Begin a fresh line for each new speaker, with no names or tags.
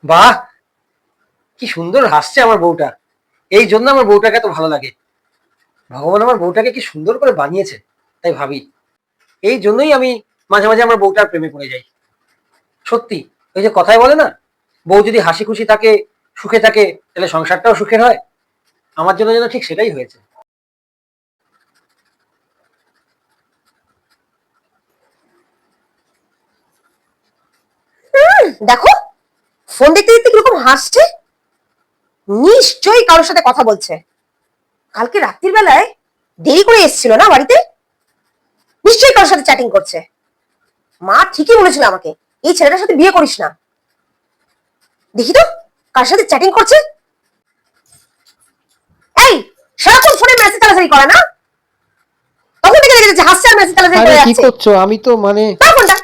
বাহ, কি সুন্দর হাসছে আমার বউটা। এই জন্য আমার বউটাকে এত ভালো লাগে। ভগবান আমার বউটাকে কি সুন্দর করে বানিয়েছে, তাই ভাবি। এই জন্যই আমি মাঝে মাঝে আমার বউটার প্রেমে পড়ে যাই। সত্যি, ওই যে কথায় বলে না, বউ যদি হাসি খুশি থাকে, সুখে থাকে, তাহলে সংসারটাও সুখের হয়। আমার জন্য যেন ঠিক সেটাই হয়েছে।
দেখো, ফোন দেখতে দেখতে কিরকম হাসছে। নিশ্চয়ই কারোর সাথে কথা বলছে। কালকে রাত্রির বেলায় দেরি করে এসেছিল না বাড়িতে, নিশ্চয়ই কারোর সাথে চ্যাটিং করছে। মা ঠিকই বলেছিল আমাকে, এই ছেলেটার সাথে বিয়ে করিস না। দেখি তো কার সাথে চ্যাটিং করছে। এই, সারাক্ষণ ফোনে মেসেজ চালাচালি করে না? তখন থেকে দেখে যাচ্ছে হাসছে আর মেসেজ চালাচালি
আরে
করে
কি
যাচ্ছে।
করছো? আমি তো মানে
তার ফোনটা